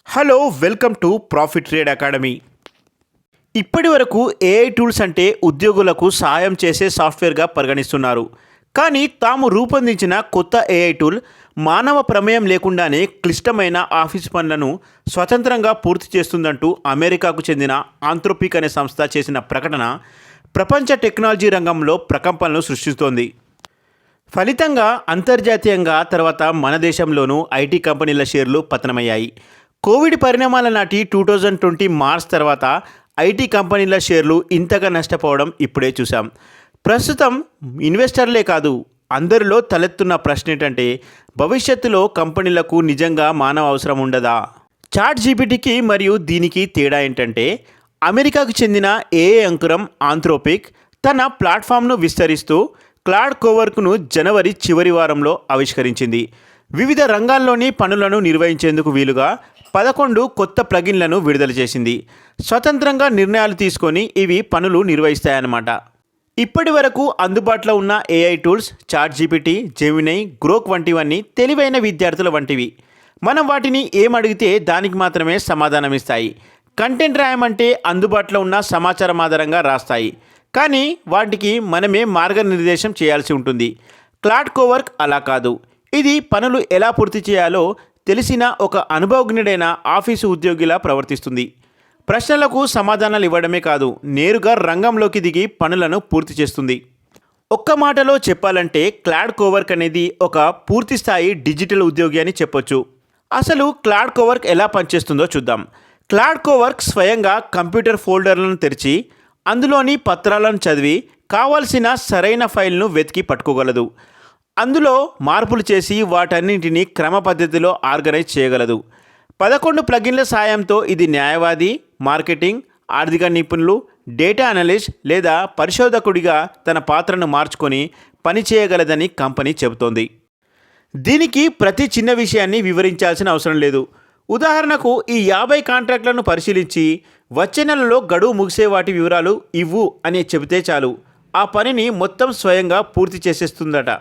Hello welcome to profit trade academy. ఇప్పటి వరకు AI tools అంటే ఉద్యోగులకు సహాయం చేసే సాఫ్ట్వేర్గా పరిగణిస్తున్నారు. కానీ తాము రూపొందించిన కొత్త ఏఐ టూల్ మానవ ప్రమేయం లేకుండానే క్లిష్టమైన ఆఫీస్ పనులను స్వతంత్రంగా పూర్తి చేస్తుందంటూ అమెరికాకు చెందిన ఆంథ్రోపిక్ అనే సంస్థ చేసిన ప్రకటన ప్రపంచ టెక్నాలజీ రంగంలో ప్రకంపనలు సృష్టిస్తోంది. ఫలితంగా అంతర్జాతీయంగా తర్వాత మన దేశంలోనూ ఐటీ కంపెనీల షేర్లు పతనమయ్యాయి. కోవిడ్ పరిణామాల నాటి 2020 మార్చ్ తర్వాత ఐటీ కంపెనీల షేర్లు ఇంతగా నష్టపోవడం ఇప్పుడే చూసాం. ప్రస్తుతం ఇన్వెస్టర్లే కాదు, అందరిలో తలెత్తున్న ప్రశ్న ఏంటంటే, భవిష్యత్తులో కంపెనీలకు నిజంగా మానవ అవసరం ఉండదా? చాట్ జీపీటీకి మరియు దీనికి తేడా ఏంటంటే, అమెరికాకు చెందిన ఏఐ అంకురం ఆంథ్రోపిక్ తన ప్లాట్ఫామ్ను విస్తరిస్తూ క్లాడ్ కోవర్క్ను జనవరి చివరి వారంలో ఆవిష్కరించింది. వివిధ రంగాల్లోని పనులను నిర్వహించేందుకు వీలుగా 11 కొత్త ప్లగిన్లను విడుదల చేసింది. స్వతంత్రంగా నిర్ణయాలు తీసుకొని ఇవి పనులు నిర్వహిస్తాయన్నమాట. ఇప్పటి వరకు అందుబాటులో ఉన్న AI tools ChatGPT, Gemini, Grok వంటివన్నీ తెలివైన విద్యార్థుల వంటివి. మనం వాటిని ఏమడిగితే దానికి మాత్రమే సమాధానం ఇస్తాయి. కంటెంట్ రాయమంటే అందుబాటులో ఉన్న సమాచారం ఆధారంగా రాస్తాయి. కానీ వాటికి మనమే మార్గనిర్దేశం చేయాల్సి ఉంటుంది. క్లాడ్ కోవర్క్ అలా కాదు. ఇది పనులు ఎలా పూర్తి చేయాలో తెలిసిన ఒక అనుభవజ్ఞుడైన ఆఫీసు ఉద్యోగిలా ప్రవర్తిస్తుంది. ప్రశ్నలకు సమాధానాలు ఇవ్వడమే కాదు, నేరుగా రంగంలోకి దిగి పనులను పూర్తి చేస్తుంది. ఒక్క మాటలో చెప్పాలంటే క్లాడ్ కోవర్క్ అనేది ఒక పూర్తిస్థాయి డిజిటల్ ఉద్యోగి అని చెప్పొచ్చు. అసలు క్లాడ్ కోవర్క్ ఎలా పనిచేస్తుందో చూద్దాం. క్లాడ్ కోవర్క్ స్వయంగా కంప్యూటర్ ఫోల్డర్లను తెరిచి అందులోని పత్రాలను చదివి కావాల్సిన సరైన ఫైల్ను వెతికి పట్టుకోగలదు. అందులో మార్పులు చేసి వాటన్నింటినీ క్రమ పద్ధతిలో ఆర్గనైజ్ చేయగలదు. 11 ప్లగిన్ల సాయంతో ఇది న్యాయవాది, మార్కెటింగ్, ఆర్థిక నిపుణులు, డేటా అనలిస్ట్ లేదా పరిశోధకుడిగా తన పాత్రను మార్చుకొని పనిచేయగలదని కంపెనీ చెబుతోంది. దీనికి ప్రతి చిన్న విషయాన్ని వివరించాల్సిన అవసరం లేదు. ఉదాహరణకు ఈ 50 కాంట్రాక్ట్లను పరిశీలించి వచ్చే నెలలో గడువు ముగిసే వాటి వివరాలు ఇవ్వు అని చెబితే చాలు, ఆ పనిని మొత్తం స్వయంగా పూర్తి చేసేస్తుందట.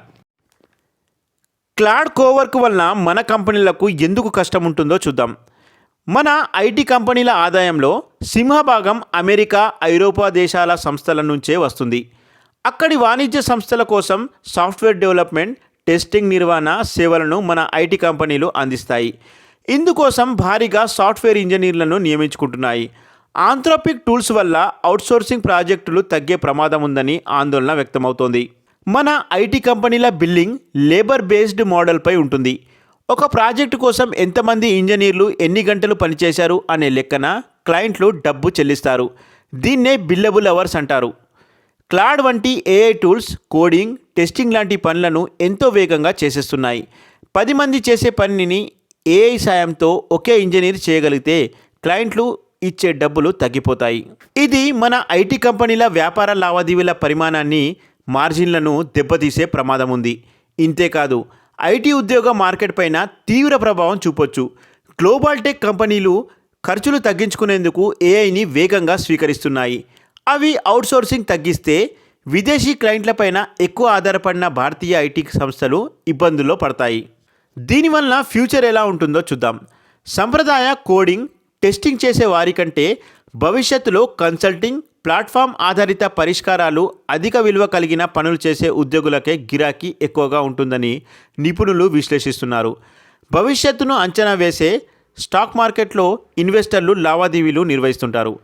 క్లాడ్ కోవర్క్ వలన మన కంపెనీలకు ఎందుకు కష్టం ఉంటుందో చూద్దాం. మన ఐటీ కంపెనీల ఆదాయంలో సింహభాగం అమెరికా, ఐరోపా దేశాల సంస్థల నుంచే వస్తుంది. అక్కడి వాణిజ్య సంస్థల కోసం సాఫ్ట్వేర్ డెవలప్మెంట్, టెస్టింగ్, నిర్వహణ సేవలను మన ఐటీ కంపెనీలు అందిస్తాయి. ఇందుకోసం భారీగా సాఫ్ట్వేర్ ఇంజనీర్లను నియమించుకుంటున్నాయి. ఆంథ్రోపిక్ టూల్స్ వల్ల అవుట్సోర్సింగ్ ప్రాజెక్టులు తగ్గే ప్రమాదం ఉందని ఆందోళన వ్యక్తమవుతోంది. మన ఐటీ కంపెనీల బిల్లింగ్ లేబర్ బేస్డ్ మోడల్పై ఉంటుంది. ఒక ప్రాజెక్టు కోసం ఎంతమంది ఇంజనీర్లు ఎన్ని గంటలు పనిచేశారు అనే లెక్కన క్లయింట్లు డబ్బు చెల్లిస్తారు. దీన్నే బిల్లబుల్ అవర్స్ అంటారు. క్లాడ్ వంటి ఏఐ టూల్స్ కోడింగ్, టెస్టింగ్ లాంటి పనులను ఎంతో వేగంగా చేసేస్తున్నాయి. 10 మంది చేసే పనిని ఏఐ సాయంతో ఒకే ఇంజనీర్ చేయగలిగితే క్లయింట్లు ఇచ్చే డబ్బులు తగ్గిపోతాయి. ఇది మన ఐటీ కంపెనీల వ్యాపార లావాదేవీల పరిమాణాన్ని, మార్జిన్లను దెబ్బతీసే ప్రమాదం ఉంది. ఇంతేకాదు, ఐటీ ఉద్యోగ మార్కెట్ పైన తీవ్ర ప్రభావం చూపొచ్చు. గ్లోబల్ టెక్ కంపెనీలు ఖర్చులు తగ్గించుకునేందుకు ఏఐని వేగంగా స్వీకరిస్తున్నాయి. అవి అవుట్సోర్సింగ్ తగ్గిస్తే విదేశీ క్లయింట్లపైన ఎక్కువ ఆధారపడిన భారతీయ ఐటీ సంస్థలు ఇబ్బందుల్లో పడతాయి. దీనివల్ల ఫ్యూచర్ ఎలా ఉంటుందో చూద్దాం. సంప్రదాయ కోడింగ్, టెస్టింగ్ చేసే వారి కంటే భవిష్యత్తులో కన్సల్టింగ్, ప్లాట్ఫామ్ ఆధారిత పరిష్కారాలు, అధిక విలువ కలిగిన పనులు చేసే ఉద్యోగులకే గిరాకీ ఎక్కువగా ఉంటుందని నిపుణులు విశ్లేషిస్తున్నారు. భవిష్యత్తును అంచనా వేసే స్టాక్ మార్కెట్లో ఇన్వెస్టర్లు లావాదేవీలు నిర్వహిస్తుంటారు.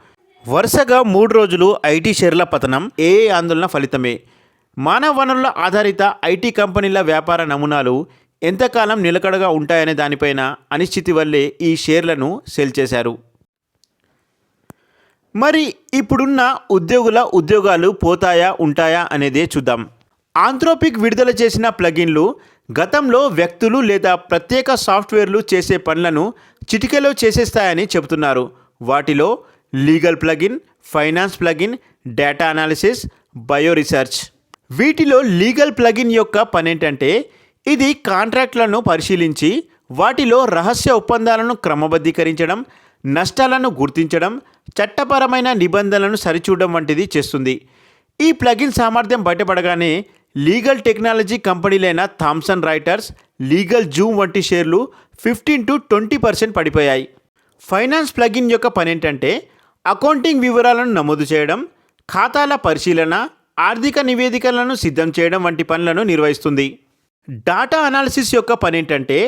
వరుసగా 3 రోజులు ఐటీ షేర్ల పతనం ఏఐ ఆందోళన ఫలితమే. మానవ వనరుల ఆధారిత ఐటీ కంపెనీల వ్యాపార నమూనాలు ఎంతకాలం నిలకడగా ఉంటాయనే దానిపైన అనిశ్చితి వల్లే ఈ షేర్లను సెల్ చేశారు. మరి ఇప్పుడున్న ఉద్యోగాలు పోతాయా ఉంటాయా అనేదే చూద్దాం. ఆంథ్రోపిక్ విడుదల చేసిన ప్లగిన్లు గతంలో వ్యక్తులు లేదా ప్రత్యేక సాఫ్ట్వేర్లు చేసే పనులను చిటికెలో చేసేస్తాయని చెబుతున్నారు. వాటిలో legal plugin, finance plugin, data analysis, bio research. వీటిలో లీగల్ ప్లగిన్ యొక్క పనేంటంటే, ఇది కాంట్రాక్ట్లను పరిశీలించి వాటిలో రహస్య ఒప్పందాలను క్రమబద్ధీకరించడం, నష్టాలను గుర్తించడం, చట్టపరమైన నిబంధనలను సరిచూడడం వంటిది చేస్తుంది. ఈ ప్లగిన్ సామర్థ్యం బయటపడగానే లీగల్ టెక్నాలజీ కంపెనీలైన థామ్సన్ రైటర్స్, లీగల్ జూమ్ వంటి షేర్లు 15 to 20% పడిపోయాయి. ఫైనాన్స్ ప్లగిన్ యొక్క పని ఏంటంటే అకౌంటింగ్ వివరాలను నమోదు చేయడం, ఖాతాల పరిశీలన, ఆర్థిక నివేదికలను సిద్ధం చేయడం వంటి పనులను నిర్వహిస్తుంది. డాటా అనాలిసిస్ యొక్క పని ఏంటంటే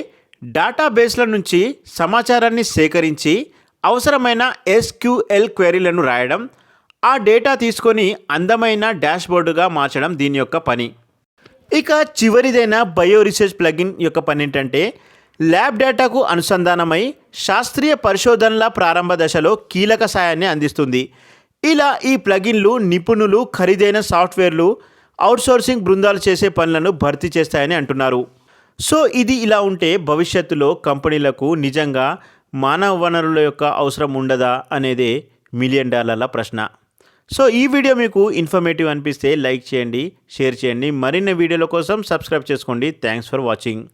డేటాబేస్ల నుంచి సమాచారాన్ని సేకరించి అవసరమైన SQL క్వెరీలను రాయడం, ఆ డేటా తీసుకొని అందమైన డాష్బోర్డుగా మార్చడం దీని యొక్క పని. ఇక చివరిదైన బయో రీసెర్చ్ ప్లగిన్ యొక్క పని ఏంటంటే ల్యాబ్ డేటాకు అనుసంధానమై శాస్త్రీయ పరిశోధనల ప్రారంభ దశలో కీలక సాయాన్ని అందిస్తుంది. ఇలా ఈ ప్లగిన్లు నిపుణులు ఖరీదైన సాఫ్ట్వేర్లు అవుట్సోర్సింగ్ బృందాలు చేసే పనులను భర్తీ చేస్తాయని అంటున్నారు. సో ఇది ఇలా ఉంటే భవిష్యత్తులో కంపెనీలకు నిజంగా మానవ వనరుల యొక్క అవసరం ఉండదా అనేదే $1 మిలియన్ ప్రశ్న. సో ఈ వీడియో మీకు ఇన్ఫర్మేటివ్ అనిపిస్తే లైక్ చేయండి, షేర్ చేయండి. మరిన్ని వీడియోల కోసం సబ్స్క్రైబ్ చేసుకోండి. Thanks for watching.